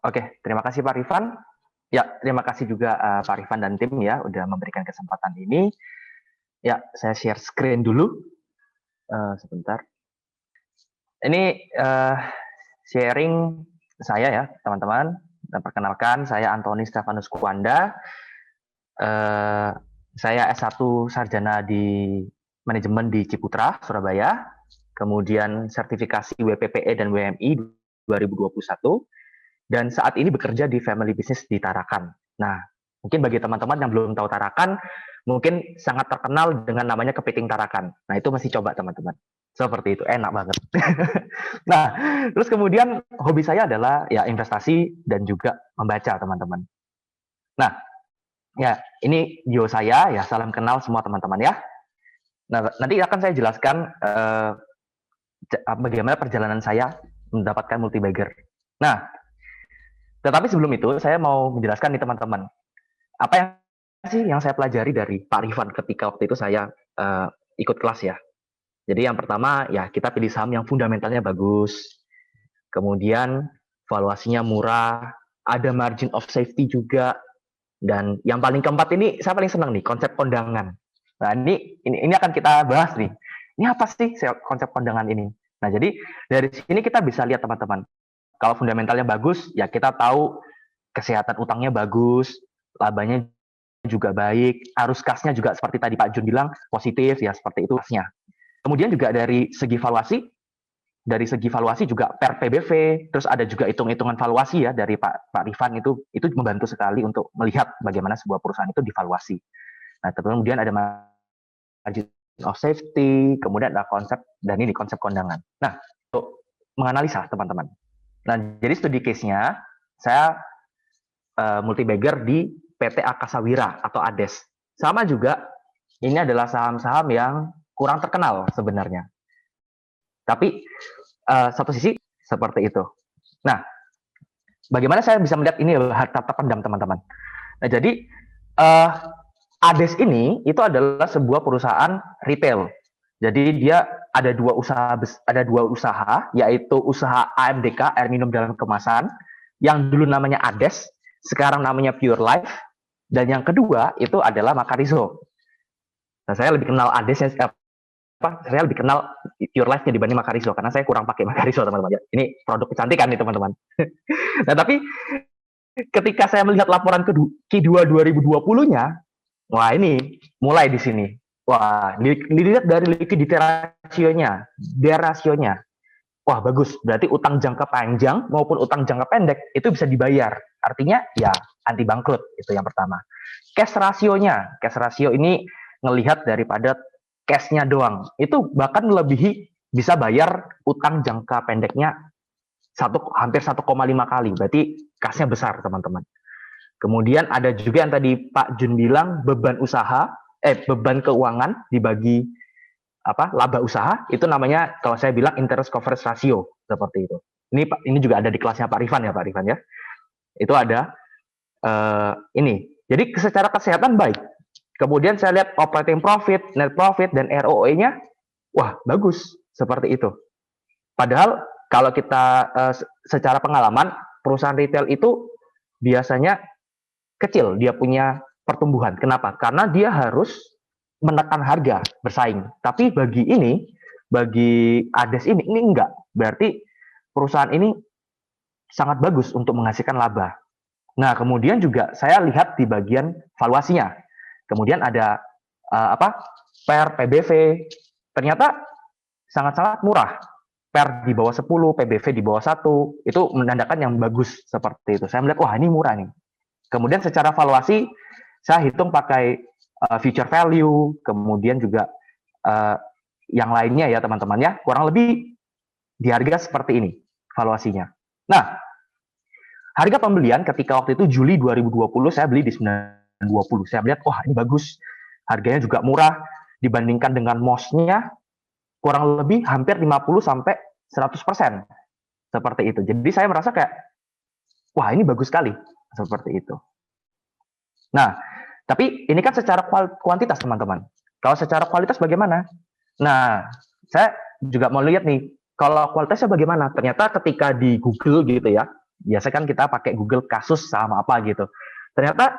Oke, terima kasih Pak Rifan. Ya, terima kasih juga Pak Rifan dan tim ya udah memberikan kesempatan ini. Ya, saya share screen dulu. Sebentar. Ini sharing saya ya, teman-teman. Dan perkenalkan, saya Antoni Stefanus Kuanda. Saya S1 Sarjana di Manajemen di Ciputra, Surabaya. Kemudian sertifikasi WPPE dan WMI 2021. Dan saat ini bekerja di family business di Tarakan. Nah, mungkin bagi teman-teman yang belum tahu Tarakan, mungkin sangat terkenal dengan namanya kepiting Tarakan. Nah, itu masih coba teman-teman. Seperti itu, enak banget. Nah, terus kemudian hobi saya adalah ya investasi dan juga membaca teman-teman. Nah, ya ini bio saya ya, salam kenal semua teman-teman ya. Nah, nanti akan saya jelaskan bagaimana perjalanan saya mendapatkan multibagger. Nah, tetapi sebelum itu saya mau menjelaskan nih teman-teman, apa yang sih yang saya pelajari dari Pak Rifan ketika waktu itu saya ikut kelas ya. Jadi yang pertama ya kita pilih saham yang fundamentalnya bagus, kemudian valuasinya murah, ada margin of safety juga, dan yang paling keempat ini saya paling senang nih konsep kondangan. Nah ini akan kita bahas nih. Ini apa sih konsep kondangan ini? Nah jadi dari sini kita bisa lihat teman-teman. Kalau fundamentalnya bagus, ya kita tahu kesehatan utangnya bagus, labanya juga baik, arus kasnya juga seperti tadi Pak Jun bilang positif ya seperti itu kasnya. Kemudian juga dari segi valuasi juga per PBV, terus ada juga hitung-hitungan valuasi ya dari Pak Rifan itu membantu sekali untuk melihat bagaimana sebuah perusahaan itu divaluasi. Nah, kemudian ada margin of safety, kemudian ada konsep dan ini konsep kondangan. Nah, untuk menganalisa teman-teman. Nah, jadi studi case-nya saya multibagger di PT Akasawira atau ADES. Sama juga ini adalah saham-saham yang kurang terkenal sebenarnya. Tapi satu sisi seperti itu. Nah, bagaimana saya bisa melihat ini adalah harta terpendam teman-teman. Nah, jadi ADES ini itu adalah sebuah perusahaan retail. Jadi dia ada dua usaha, yaitu usaha AMDK air minum dalam kemasan yang dulu namanya ADES, sekarang namanya Pure Life, dan yang kedua itu adalah Makarizo. Nah, saya lebih kenal ADES saya lebih kenal Pure Life-nya dibanding Makarizo karena saya kurang pakai Makarizo teman-teman. Ini produk kecantikan nih teman-teman. Nah, tapi ketika saya melihat laporan Q2 2020-nya, wah ini mulai di sini. Wah, dilihat dari liquidity ratio-nya, rasionya. Wah, bagus. Berarti utang jangka panjang maupun utang jangka pendek itu bisa dibayar. Artinya ya anti bangkrut itu yang pertama. Cash rasionya, cash rasio ini ngelihat daripada cash-nya doang. Itu bahkan melebihi bisa bayar utang jangka pendeknya hampir 1,5 kali. Berarti cash-nya besar, teman-teman. Kemudian ada juga yang tadi Pak Jun bilang beban keuangan dibagi laba usaha itu namanya kalau saya bilang interest coverage ratio seperti itu. Ini juga ada di kelasnya Pak Rifan ya Pak Rifan ya. Itu ada ini. Jadi secara kesehatan baik. Kemudian saya lihat operating profit, net profit dan ROE-nya wah bagus seperti itu. Padahal kalau kita secara pengalaman perusahaan retail itu biasanya kecil dia punya pertumbuhan. Kenapa? Karena dia harus menekan harga bersaing. Tapi bagi ADES ini enggak. Berarti perusahaan ini sangat bagus untuk menghasilkan laba. Nah, kemudian juga saya lihat di bagian valuasinya. Kemudian ada per PBV. Ternyata sangat-sangat murah. Per di bawah 10, PBV di bawah 1. Itu menandakan yang bagus seperti itu. Saya melihat, wah ini murah nih. Kemudian secara valuasi, saya hitung pakai future value, kemudian juga yang lainnya ya teman-teman ya, kurang lebih di harga seperti ini valuasinya. Nah, harga pembelian ketika waktu itu Juli 2020 saya beli di 920. Saya melihat, wah ini bagus, harganya juga murah dibandingkan dengan MOS-nya kurang lebih hampir 50-100% seperti itu. Jadi saya merasa kayak, wah ini bagus sekali seperti itu. Nah, tapi ini kan secara kuantitas teman-teman. Kalau secara kualitas bagaimana? Nah, saya juga mau lihat nih, kalau kualitasnya bagaimana? Ternyata ketika di Google gitu ya, Biasa kan kita pakai Google kasus saham apa gitu. Ternyata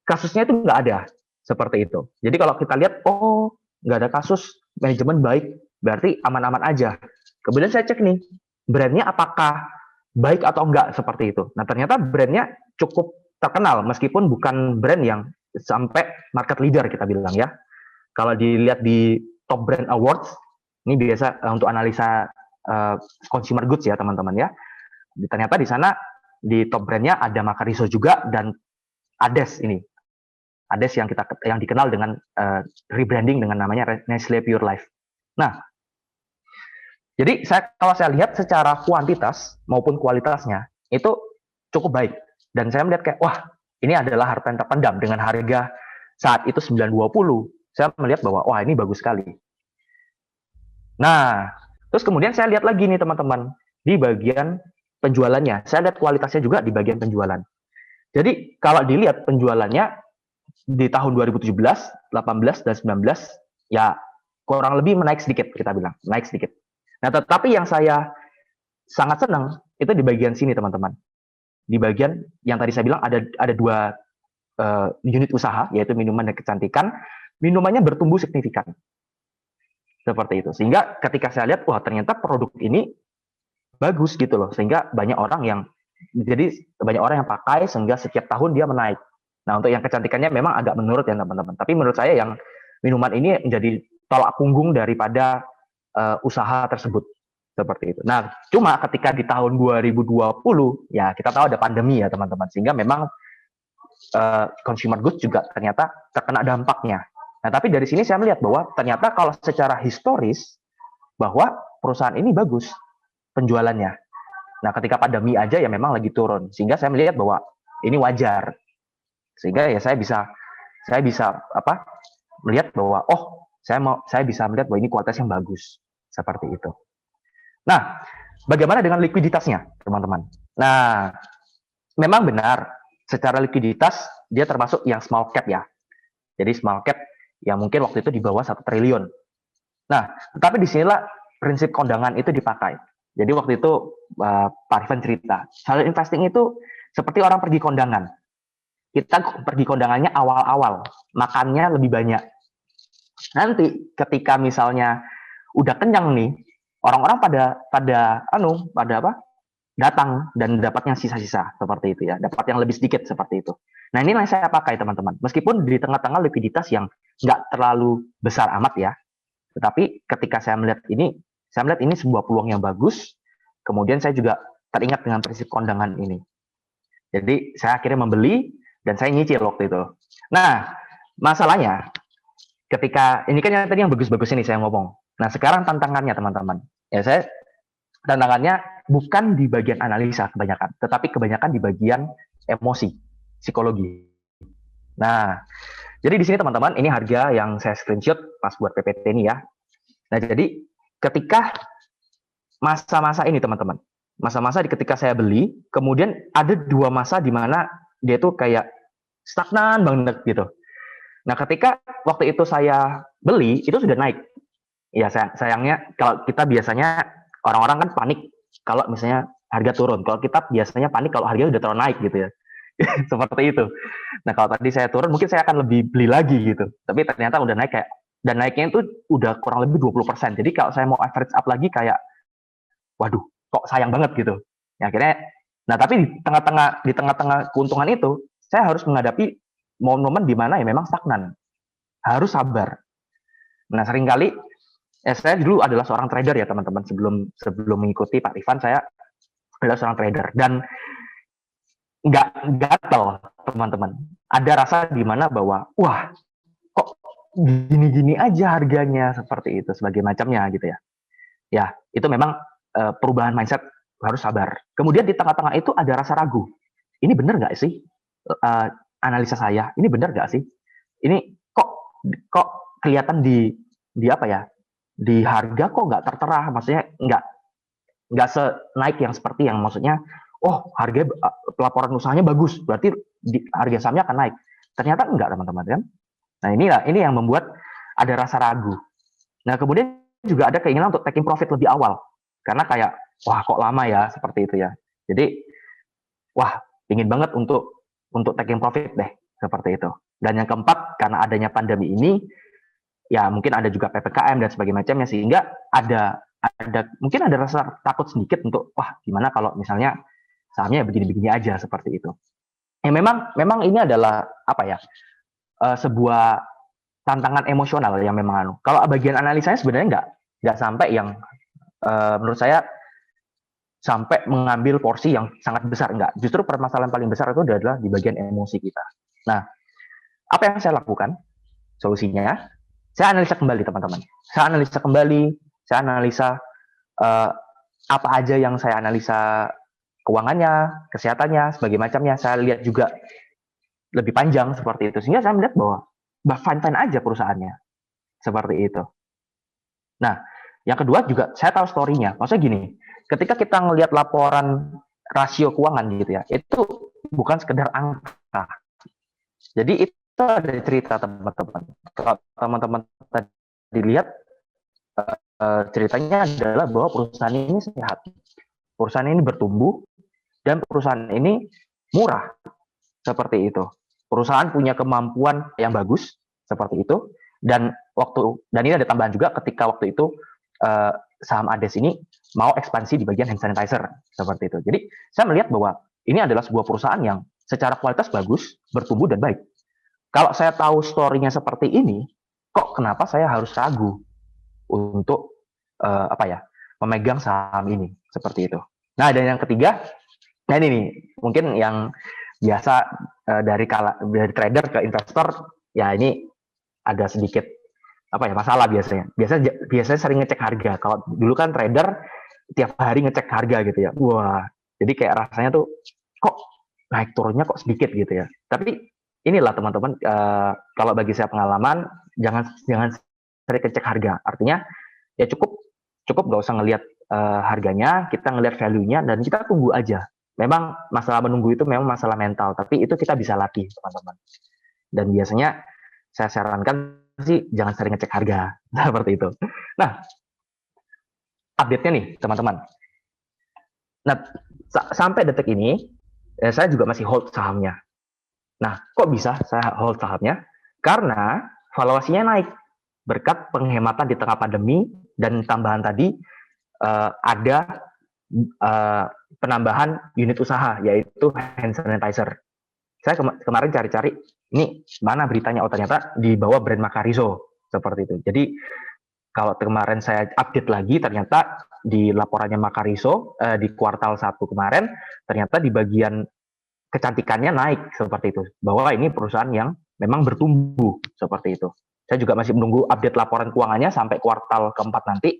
kasusnya itu nggak ada seperti itu. Jadi kalau kita lihat, oh nggak ada kasus, manajemen baik, berarti aman-aman aja. Kemudian saya cek nih, brandnya apakah baik atau enggak seperti itu. Nah ternyata brandnya cukup terkenal, meskipun bukan brand yang sampai market leader kita bilang ya. Kalau dilihat di Top Brand Awards, ini biasa untuk analisa consumer goods ya teman-teman ya. Ternyata di sana di top brandnya ada Macariso juga dan Ades ini. Ades yang dikenal dengan rebranding dengan namanya Nestle Pure Life. Nah, jadi kalau saya lihat secara kuantitas maupun kualitasnya itu cukup baik. Dan saya melihat kayak, wah ini adalah harta yang terpendam dengan harga saat itu 920. Saya melihat bahwa, wah ini bagus sekali. Nah, terus kemudian saya lihat lagi nih teman-teman, di bagian penjualannya. Saya lihat kualitasnya juga di bagian penjualan. Jadi kalau dilihat penjualannya di tahun 2017, 18, dan 19, ya kurang lebih menaik sedikit, kita bilang. Naik sedikit. Nah, tetapi yang saya sangat senang, itu di bagian sini teman-teman. Di bagian yang tadi saya bilang ada dua unit usaha, yaitu minuman dan kecantikan. Minumannya bertumbuh signifikan. Seperti itu. Sehingga ketika saya lihat, wah ternyata produk ini bagus gitu loh. Sehingga banyak orang yang pakai sehingga setiap tahun dia menaik. Nah untuk yang kecantikannya memang agak menurut ya teman-teman. Tapi menurut saya yang minuman ini menjadi tolak punggung daripada usaha tersebut. Seperti itu. Nah cuma ketika di tahun 2020 ya kita tahu ada pandemi ya teman-teman. Sehingga memang consumer goods juga ternyata terkena dampaknya. Nah, tapi dari sini saya melihat bahwa ternyata kalau secara historis bahwa perusahaan ini bagus penjualannya. Nah, ketika pandemi aja ya memang lagi turun. Sehingga saya melihat bahwa ini wajar. Sehingga ya saya bisa melihat bahwa saya bisa melihat bahwa ini kualitas yang bagus. Seperti itu. Nah, bagaimana dengan likuiditasnya, teman-teman? Nah, memang benar secara likuiditas dia termasuk yang small cap ya. Jadi small cap yang mungkin waktu itu di bawah 1 triliun. Nah, tetapi disinilah prinsip kondangan itu dipakai. Jadi waktu itu Pak Rifan cerita, value investing itu seperti orang pergi kondangan. Kita pergi kondangannya awal-awal, makannya lebih banyak. Nanti ketika misalnya udah kenyang nih, orang-orang pada datang dan dapatnya sisa-sisa seperti itu ya, dapat yang lebih sedikit seperti itu. Nah ini yang saya pakai teman-teman, meskipun di tengah-tengah likuiditas yang nggak terlalu besar amat ya, tetapi ketika saya melihat ini sebuah peluang yang bagus, kemudian saya juga teringat dengan prinsip kondangan ini. Jadi saya akhirnya membeli dan saya nyicil waktu itu. Nah masalahnya ketika ini kan yang tadi yang bagus-bagus ini saya ngomong. Nah sekarang tantangannya teman-teman, ya tantangannya bukan di bagian analisa kebanyakan, tetapi kebanyakan di bagian emosi, psikologi. Nah, jadi di sini teman-teman, ini harga yang saya screenshot pas buat PPT ini ya. Nah, jadi ketika masa-masa ini teman-teman, masa-masa ketika saya beli, kemudian ada 2 masa di mana dia tuh kayak stagnan banget gitu. Nah, ketika waktu itu saya beli, itu sudah naik. Ya, sayangnya kalau kita biasanya orang-orang kan panik kalau misalnya harga turun. Kalau kita biasanya panik kalau harga udah terlalu naik gitu ya. Seperti itu. Nah, kalau tadi saya turun mungkin saya akan lebih beli lagi gitu. Tapi ternyata udah naik dan naiknya itu udah kurang lebih 20%. Jadi kalau saya mau average up lagi kayak waduh, kok sayang banget gitu. Ya, akhirnya tapi di tengah-tengah keuntungan itu, saya harus menghadapi momen-momen di mana ya memang stagnan. Harus sabar. Nah, seringkali saya dulu adalah seorang trader ya teman-teman, sebelum mengikuti Pak Rifan saya adalah seorang trader dan nggak gatel teman-teman. Ada rasa di mana bahwa wah kok gini-gini aja harganya seperti itu sebagai macamnya gitu ya. Ya itu memang perubahan mindset harus sabar. Kemudian di tengah-tengah itu ada rasa ragu. Ini benar nggak sih analisa saya? Ini benar nggak sih? Ini kok kelihatan di apa ya? Di harga kok nggak tertera, maksudnya nggak senaik yang seperti yang maksudnya, oh harga pelaporan usahanya bagus, berarti harga sahamnya akan naik. Ternyata enggak teman-teman kan. Nah ini yang membuat ada rasa ragu. Nah kemudian juga ada keinginan untuk taking profit lebih awal, karena kayak wah kok lama ya seperti itu ya. Jadi wah, ingin banget untuk taking profit deh, seperti itu. Dan yang keempat, karena adanya pandemi ini, ya mungkin ada juga PPKM dan sebagainya macamnya, sehingga mungkin ada rasa takut sedikit untuk, wah, gimana kalau misalnya sahamnya begini-begini aja, seperti itu. Ya memang ini adalah apa ya, sebuah tantangan emosional yang memang kalau bagian analisanya sebenarnya nggak sampai yang menurut saya sampai mengambil porsi yang sangat besar, enggak. Justru permasalahan paling besar itu adalah di bagian emosi kita. Nah, apa yang saya lakukan? Solusinya, saya analisa kembali teman-teman. Saya analisa uh, apa aja yang saya analisa, keuangannya, kesehatannya, sebagai macamnya. Saya lihat juga lebih panjang seperti itu, sehingga saya melihat bahwa fine-fine aja perusahaannya, seperti itu. Nah, yang kedua juga saya tahu story-nya. Maksudnya gini, ketika kita ngelihat laporan rasio keuangan gitu ya, itu bukan sekedar angka. Jadi itu ada cerita teman-teman. Kalau teman-teman tadi lihat, ceritanya adalah bahwa perusahaan ini sehat, perusahaan ini bertumbuh, dan perusahaan ini murah, seperti itu. Perusahaan punya kemampuan yang bagus, seperti itu. Dan ini ada tambahan juga ketika waktu itu saham ADES ini mau ekspansi di bagian hand sanitizer, seperti itu. Jadi saya melihat bahwa ini adalah sebuah perusahaan yang secara kualitas bagus, bertumbuh dan baik. Kalau saya tahu story-nya seperti ini, kok kenapa saya harus ragu untuk memegang saham ini, seperti itu. Nah, dan yang ketiga, nah ini nih mungkin yang biasa dari trader ke investor, ya ini ada sedikit masalah biasanya. Biasanya sering ngecek harga. Kalau dulu kan trader tiap hari ngecek harga gitu ya. Wah, jadi kayak rasanya tuh kok naik turunnya kok sedikit gitu ya. Tapi inilah teman-teman, kalau bagi saya pengalaman, jangan sering ngecek harga. Artinya ya cukup nggak usah ngelihat harganya, kita ngelihat value-nya dan kita tunggu aja. Memang masalah menunggu itu memang masalah mental, tapi itu kita bisa latih teman-teman. Dan biasanya saya sarankan sih jangan sering ngecek harga, seperti itu. Nah, update-nya nih teman-teman. Nah, sampai detik ini saya juga masih hold sahamnya. Nah, kok bisa saya hold sahamnya? Karena valuasinya naik berkat penghematan di tengah pandemi dan tambahan tadi ada penambahan unit usaha, yaitu hand sanitizer. Saya kemarin cari-cari, ini mana beritanya? Oh, ternyata di bawah brand Macarizo, seperti itu. Jadi kalau kemarin saya update lagi, ternyata di laporannya Macarizo di kuartal 1 kemarin, ternyata di bagian kecantikannya naik, seperti itu. Bahwa ini perusahaan yang memang bertumbuh, seperti itu. Saya juga masih menunggu update laporan keuangannya sampai kuartal keempat nanti.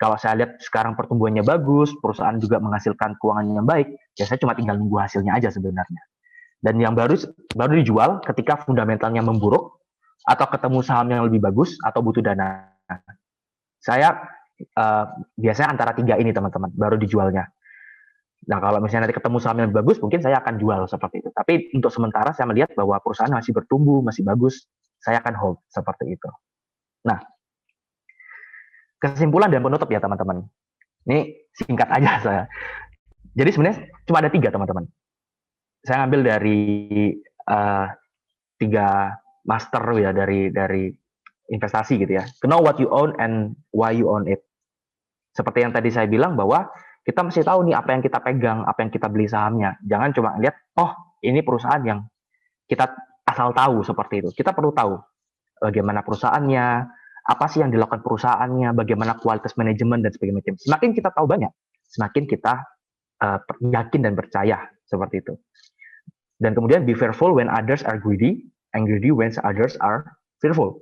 Kalau saya lihat sekarang pertumbuhannya bagus, perusahaan juga menghasilkan keuangan yang baik, ya saya cuma tinggal nunggu hasilnya aja sebenarnya. Dan yang baru dijual ketika fundamentalnya memburuk, atau ketemu saham yang lebih bagus, atau butuh dana. Saya biasanya antara 3 ini teman-teman, baru dijualnya. Nah, kalau misalnya nanti ketemu saham yang lebih bagus, mungkin saya akan jual seperti itu. Tapi untuk sementara saya melihat bahwa perusahaan masih bertumbuh, masih bagus, saya akan hold seperti itu. Nah, kesimpulan dan penutup ya teman-teman. Ini singkat aja saya. Jadi sebenarnya cuma ada 3 teman-teman. Saya ambil dari 3 master ya dari investasi gitu ya. Know what you own and why you own it. Seperti yang tadi saya bilang bahwa kita mesti tahu nih apa yang kita pegang, apa yang kita beli sahamnya. Jangan cuma lihat, oh ini perusahaan yang kita asal tahu seperti itu. Kita perlu tahu bagaimana perusahaannya, apa sih yang dilakukan perusahaannya, bagaimana kualitas manajemen dan sebagainya. Semakin kita tahu banyak, semakin kita yakin dan percaya seperti itu. Dan kemudian be fearful when others are greedy, and greedy when others are fearful.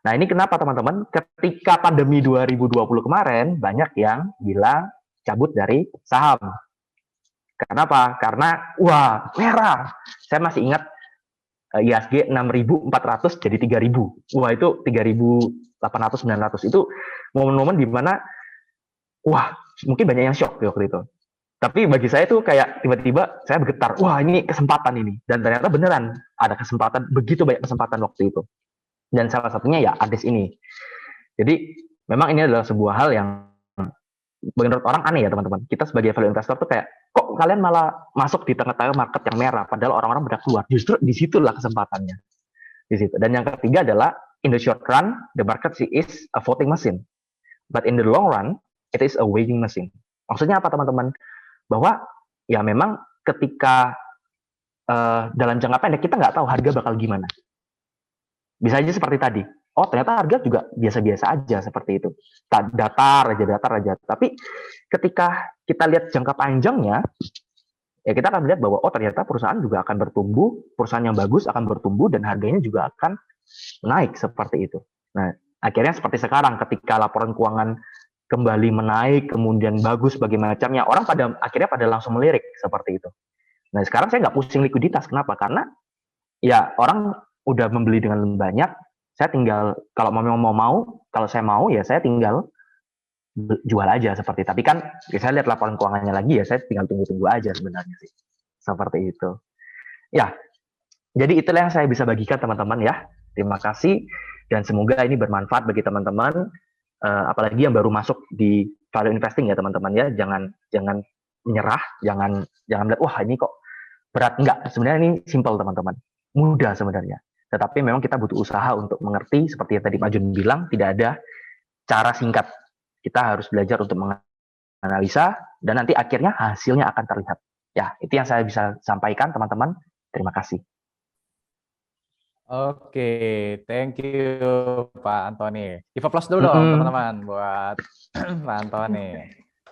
Nah ini kenapa teman-teman, ketika pandemi 2020 kemarin, banyak yang bilang cabut dari saham. Kenapa? Karena, wah, merah. Saya masih ingat IHSG 6.400 jadi 3.000. Wah, itu 3.800, 900. Itu momen-momen di mana, wah, mungkin banyak yang shock waktu itu. Tapi bagi saya itu kayak tiba-tiba saya bergetar, wah ini kesempatan ini. Dan ternyata beneran ada kesempatan, begitu banyak kesempatan waktu itu. Dan salah satunya ya ADES ini. Jadi memang ini adalah sebuah hal yang menurut orang aneh ya teman-teman. Kita sebagai value investor tuh kayak, kok kalian malah masuk di tengah-tengah market yang merah, padahal orang-orang pada keluar. Justru disitulah kesempatannya. Di situ. Dan yang ketiga adalah, in the short run, the market is a voting machine. But in the long run, it is a weighing machine. Maksudnya apa teman-teman? Bahwa ya memang ketika dalam jangka pendek kita nggak tahu harga bakal gimana. Bisa aja seperti tadi. Oh ternyata harga juga biasa-biasa aja seperti itu. Datar aja. Tapi ketika kita lihat jangka panjangnya, ya kita akan melihat bahwa oh ternyata perusahaan juga akan bertumbuh, perusahaan yang bagus akan bertumbuh dan harganya juga akan naik seperti itu. Nah akhirnya seperti sekarang ketika laporan keuangan kembali menaik, kemudian bagus bagaimana macamnya, orang akhirnya pada langsung melirik seperti itu. Nah sekarang saya nggak pusing likuiditas, kenapa? Karena ya orang udah membeli dengan banyak, saya tinggal kalau kalau saya mau ya saya tinggal jual aja seperti itu. Tapi kan ya saya lihat laporan keuangannya lagi ya saya tinggal tunggu-tunggu aja sebenarnya sih. Seperti itu. Ya, jadi itulah yang saya bisa bagikan teman-teman ya. Terima kasih dan semoga ini bermanfaat bagi teman-teman, apalagi yang baru masuk di value investing ya teman-teman ya. Jangan menyerah, jangan lihat wah ini kok berat. Enggak, sebenarnya ini simple teman-teman. Mudah sebenarnya. Tetapi memang kita butuh usaha untuk mengerti, seperti yang tadi Pak Jun bilang, tidak ada cara singkat. Kita harus belajar untuk menganalisa, dan nanti akhirnya hasilnya akan terlihat. Ya, itu yang saya bisa sampaikan teman-teman. Terima kasih. Oke, thank you Pak Antoni. Give applause dulu dong teman-teman buat Pak Antoni.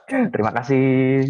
Terima kasih.